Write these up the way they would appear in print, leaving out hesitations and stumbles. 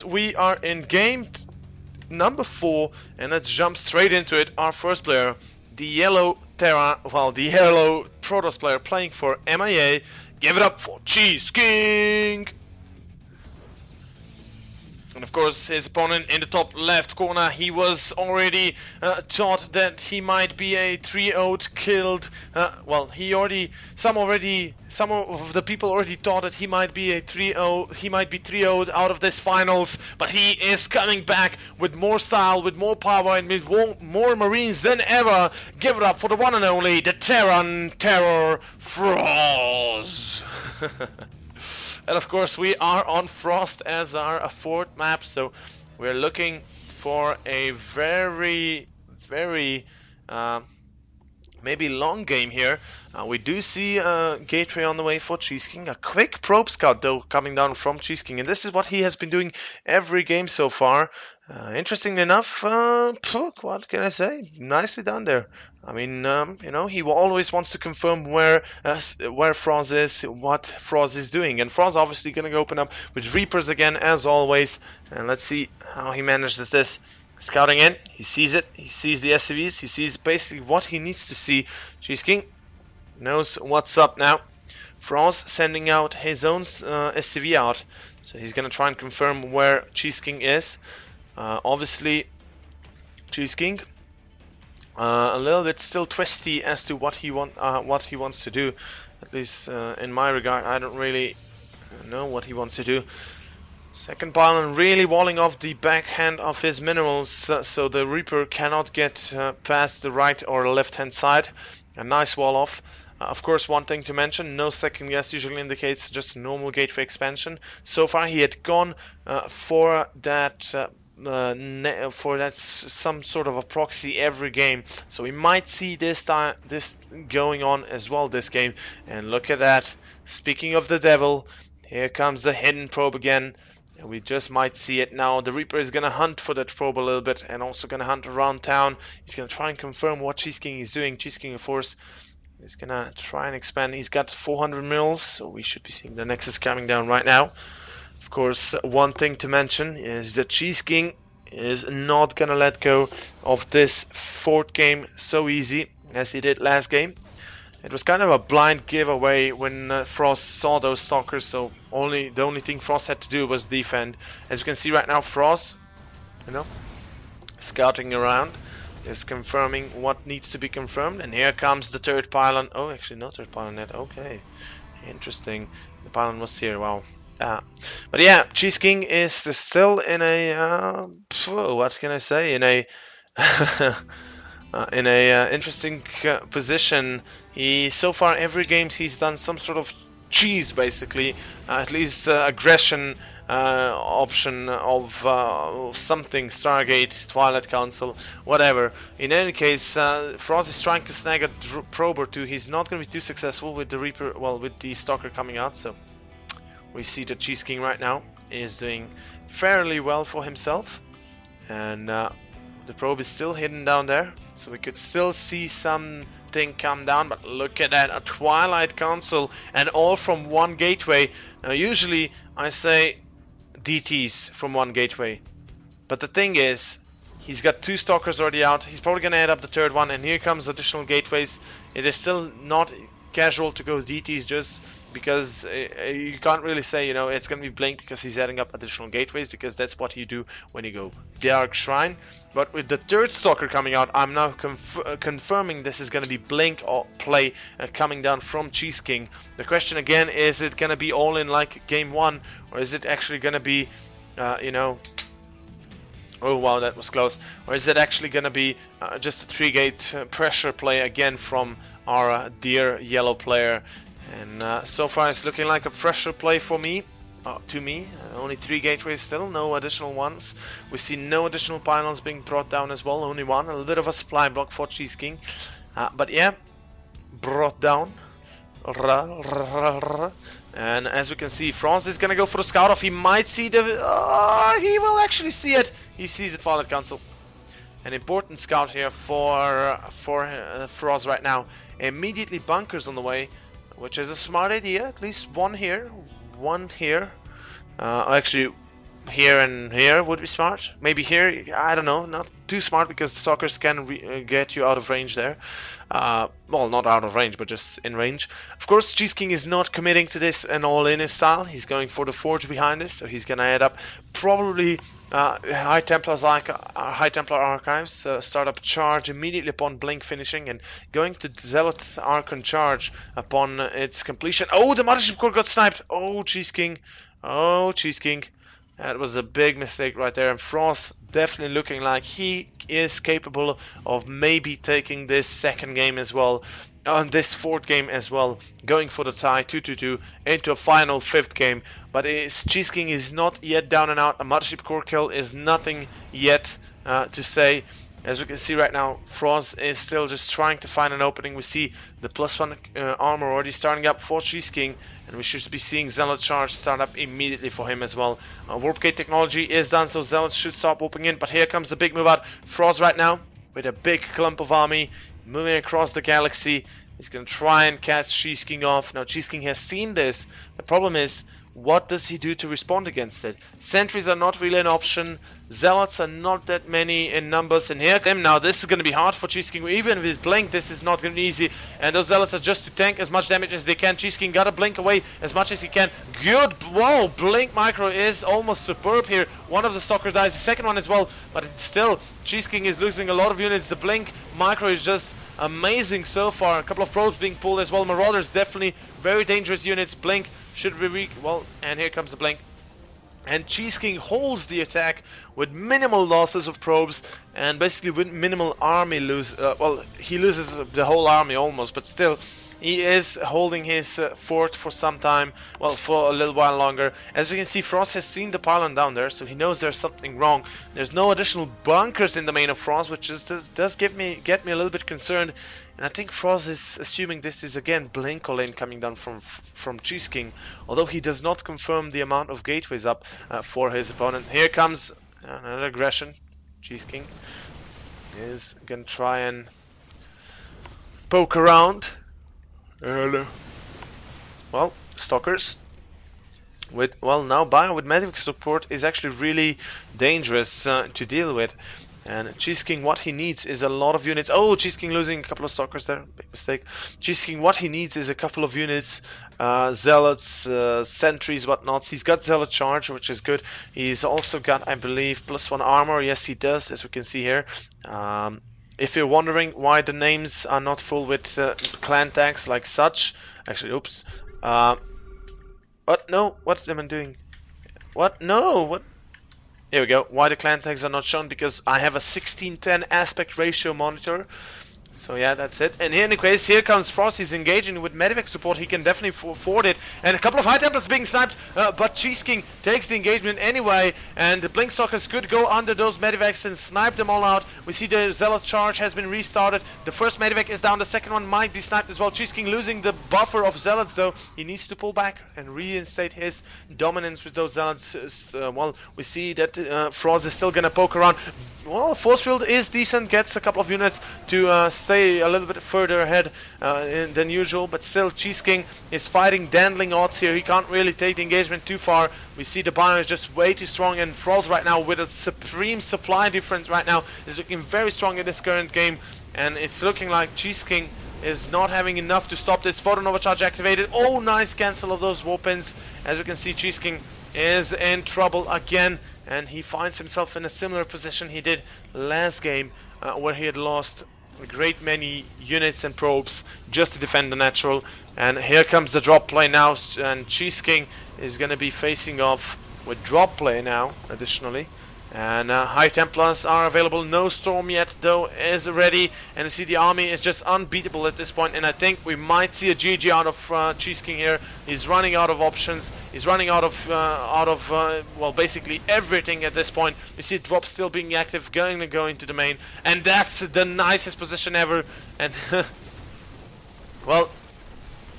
we are in game number 4, and let's jump straight into it. Our first player, the yellow the yellow Protoss player playing for MIA. Give it up for CheeseKing! And of course, his opponent in the top left corner, he was already taught that he might be a 3-0'd killed. Some of the people already thought that he might be a 3-0. He might be 3-0'd out of this finals, but he is coming back with more style, with more power, and with more Marines than ever. Give it up for the one and only, the Terran Terror frozz. And of course, we are on Frost as our fourth map, so we're looking for a very maybe long game here. We do see a gateway on the way for CheeseKing. A quick probe scout though coming down from CheeseKing, and this is what he has been doing every game so far. Interestingly enough, what can I say? Nicely done there. I mean, you know, he always wants to confirm where Frozz is, what Frozz is doing, and Frozz obviously going to open up with Reapers again as always. And let's see how he manages this. Scouting in, he sees it, he sees the SCVs, he sees basically what he needs to see. CheeseKing knows what's up now. Frozz sending out his own SCV out, so he's going to try and confirm where CheeseKing is. Obviously, CheeseKing a little bit still twisty as to what he wants to do. At least in my regard, I don't really know what he wants to do. Second pylon really walling off the backhand of his minerals, so the Reaper cannot get past the right or left hand side. A nice wall off. Of course, one thing to mention, no second guess usually indicates just a normal gateway expansion. So far he had gone for that some sort of a proxy every game, so we might see this going on as well this game. And look at that, speaking of the devil, here comes the hidden probe again, and we just might see it now. The Reaper is gonna hunt for that probe a little bit, and also gonna hunt around town. He's gonna try and confirm what CheeseKing is doing. CheeseKing, of course, is gonna try and expand. He's got 400 mils, so we should be seeing the Nexus coming down right now. Of course, one thing to mention is that CheeseKing is not gonna let go of this fourth game so easy as he did last game. It was kind of a blind giveaway when Frost saw those stalkers, so the only thing Frost had to do was defend. As you can see right now, Frost, you know, scouting around, is confirming what needs to be confirmed. And here comes the third pylon. Oh, actually, no third pylon yet. Okay, interesting. The pylon was here. Wow. But yeah, CheeseKing is still in a what can I say, in a interesting position. He so far every game he's done some sort of cheese, basically, at least aggression option of something, Stargate, Twilight Council, whatever. In any case, Frozz is trying to snag a probe or two. He's not going to be too successful with the Reaper, well, with the Stalker coming out. So we see that CheeseKing right now is doing fairly well for himself, and the probe is still hidden down there, so we could still see something come down. But look at that, a Twilight Council, and all from one gateway. Now usually I say DTs from one gateway, but the thing is, he's got 2 stalkers already out. He's probably gonna add up the third one, and here comes additional gateways. It is still not casual to go DTs just because you can't really say, you know, it's gonna be blink because he's adding up additional gateways, because that's what you do when you go Dark Shrine. But with the third stalker coming out, I'm now confirming this is gonna be blink or play coming down from CheeseKing. The question again, is it gonna be all in like game 1, or is it actually gonna be you know, oh wow, that was close, or is it actually gonna be just a 3-gate pressure play again from our dear yellow player? And so far it's looking like a pressure play for me, to me. Only 3 gateways still, no additional ones. We see no additional pylons being brought down as well, only one. A little bit of a supply block for CheeseKing. But yeah, brought down. And as we can see, Frozz is gonna go for the scout off. He might see the... he will actually see it. He sees it, Twilight Council. An important scout here for Frozz right now. Immediately bunkers on the way, which is a smart idea. At least one here, one here. Actually, here and here would be smart. Maybe here, I don't know, not too smart because the stalkers can get you out of range there. Well, not out of range, but just in range. Of course, CheeseKing is not committing to this an all-in style. He's going for the forge behind this, so he's gonna add up probably High Templar's like High Templar Archives, start up charge immediately upon Blink finishing, and going to Zealot Archon charge upon its completion. Oh, the Mothership Core got sniped. Oh, CheeseKing. Oh, CheeseKing. That was a big mistake right there, and frozz definitely looking like he is capable of maybe taking this second game as well, on this fourth game as well, going for the tie 2-2-2 into a final fifth game. But CheeseKing is not yet down and out. A Mothership Core kill is nothing yet to say. As we can see right now, frozz is still just trying to find an opening. We see the +1 armor already starting up for CheeseKing, and we should be seeing Zealot charge start up immediately for him as well. Warp gate technology is done, so Zealot should start warping in, but here comes the big move out. frozz right now with a big clump of army moving across the galaxy. He's going to try and catch CheeseKing off. Now CheeseKing has seen this. The problem is, what does he do to respond against it? Sentries are not really an option. Zealots are not that many in numbers. And here come now. This is going to be hard for CheeseKing. Even with his blink, this is not going to be easy. And those Zealots are just to tank as much damage as they can. CheeseKing got to blink away as much as he can. Good. Whoa, blink micro is almost superb here. One of the stalkers dies. The second one as well. But it's still, CheeseKing is losing a lot of units. The blink micro is just amazing so far. A couple of probes being pulled as well. Marauders definitely very dangerous units. Blink should be weak. Well, and here comes the blink. And CheeseKing holds the attack with minimal losses of probes and basically with minimal army lose. Well, he loses the whole army almost, but still, he is holding his fort for some time. Well, for a little while longer. As you can see, frozz has seen the pylon down there, so he knows there's something wrong. There's no additional bunkers in the main of frozz, which does get me a little bit concerned. And I think frozz is assuming this is again blink all in coming down from CheeseKing, although he does not confirm the amount of gateways up for his opponent. Here comes another aggression. CheeseKing is gonna try and poke around. Well, stalkers with now Bio with medic support is actually really dangerous to deal with. And CheeseKing, what he needs is a lot of units. Oh, CheeseKing losing a couple of stalkers there. Big mistake. CheeseKing, what he needs is a couple of units. Zealots, sentries, whatnot. He's got Zealot charge, which is good. He's also got, I believe, +1 armor. Yes, he does, as we can see here. If you're wondering why the names are not full with clan tags like such. Actually, oops. What? No, what am I doing? What? No, what? Here we go. Why the clan tags are not shown? Because I have a 16:10 aspect ratio monitor. So yeah, that's it. And in any case, here comes frozz. He's engaging with medevac support. He can definitely afford it. And a couple of High Templars being sniped, but CheeseKing takes the engagement anyway. And the blink stalkers could go under those medevacs and snipe them all out. We see the Zealot charge has been restarted. The first medevac is down. The second one might be sniped as well. CheeseKing losing the buffer of Zealots though. He needs to pull back and reinstate his dominance with those Zealots. Well, we see that frozz is still gonna poke around. Well, force field is decent. Gets a couple of units to stay a little bit further ahead than usual, but still CheeseKing is fighting dandling odds here. He can't really take the engagement too far. We see the bio is just way too strong, and frozz right now with a supreme supply difference right now is looking very strong in this current game, and it's looking like CheeseKing is not having enough to stop this. Photonova charge activated. Oh, nice cancel of those weapons. As you can see, CheeseKing is in trouble again, and he finds himself in a similar position he did last game, where he had lost a great many units and probes just to defend the natural. And here comes the drop play now, and CheeseKing is going to be facing off with drop play now additionally. And High Templars are available. No Storm yet though is ready, and you see the army is just unbeatable at this point, and I think we might see a GG out of CheeseKing here. He's running out of options. He's running out of well, basically everything at this point. You see drop still being active, going to go into the main, and that's the nicest position ever. And well,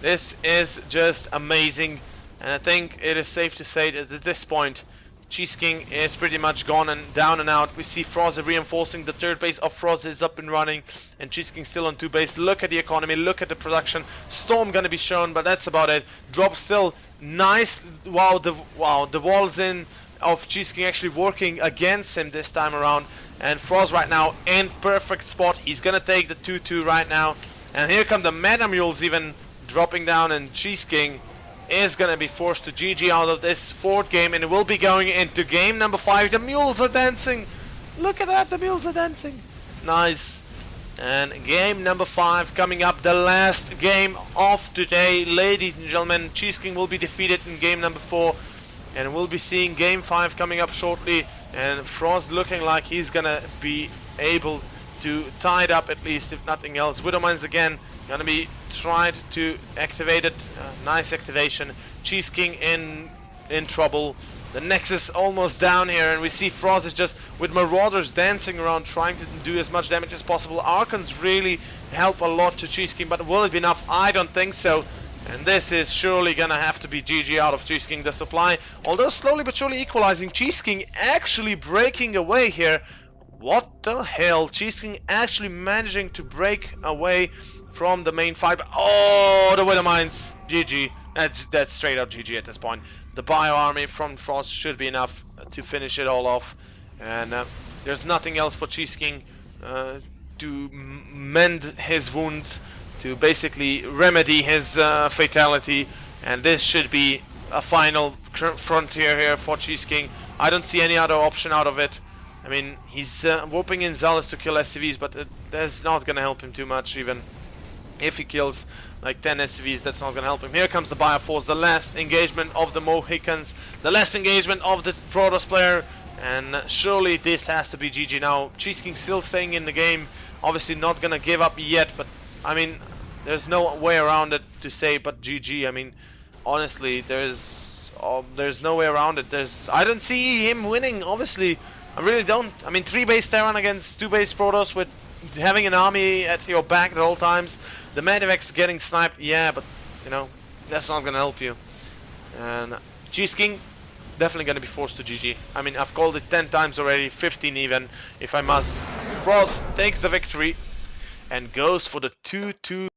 this is just amazing, and I think it is safe to say that at this point CheeseKing is pretty much gone and down and out. We see frozz reinforcing. The third base of frozz is up and running, and CheeseKing still on 2 base. Look at the economy, look at the production. Storm gonna be shown, but that's about it. Drop still nice. Wow, the wall's in. of CheeseKing actually working against him this time around. And frozz right now in perfect spot. He's gonna take the 2-2 right now. And here come the Meta Mules even dropping down, and CheeseKing is gonna be forced to GG out of this fourth game, and it will be going into game number 5. The mules are dancing. Look at that, the mules are dancing. Nice. And game number 5 coming up, the last game of today, ladies and gentlemen. CheeseKing will be defeated in game number 4, and we'll be seeing game 5 coming up shortly. And frozz looking like he's gonna be able to tie it up, at least, if nothing else. Widowmines again gonna be tried to activate it. Nice activation. CheeseKing in trouble. The Nexus almost down here, and we see frozz is just with Marauders dancing around, trying to do as much damage as possible. Archons really help a lot to CheeseKing, but will it be enough? I don't think so. And this is surely gonna have to be GG out of CheeseKing. The supply, although slowly but surely equalizing, CheeseKing actually breaking away here. What the hell? CheeseKing actually managing to break away from the main fight. Oh, the Widowmines. GG. That's straight up GG at this point. The bio army from frozz should be enough to finish it all off. And there's nothing else for CheeseKing to mend his wounds, to basically remedy his fatality. And this should be a final frontier here for CheeseKing. I don't see any other option out of it. I mean, he's whooping in Zealous to kill SCVs, but that's not going to help him too much. Even if he kills like 10 SCVs, that's not going to help him. Here comes the Bioforce, the last engagement of the Mohicans, the last engagement of the Protoss player, and surely this has to be GG now. CheeseKing still staying in the game, obviously not going to give up yet, but I mean, there's no way around it to say but GG. I mean, honestly, there's no way around it. I don't see him winning, obviously. I really don't. I mean, 3 base Terran against 2 base Protoss with having an army at your back at all times. The Medivacs getting sniped, yeah, but you know, that's not gonna help you. And CheeseKing definitely gonna be forced to GG. I mean, I've called it 10 times already, 15 even, if I must. frozz takes the victory and goes for the 2-2.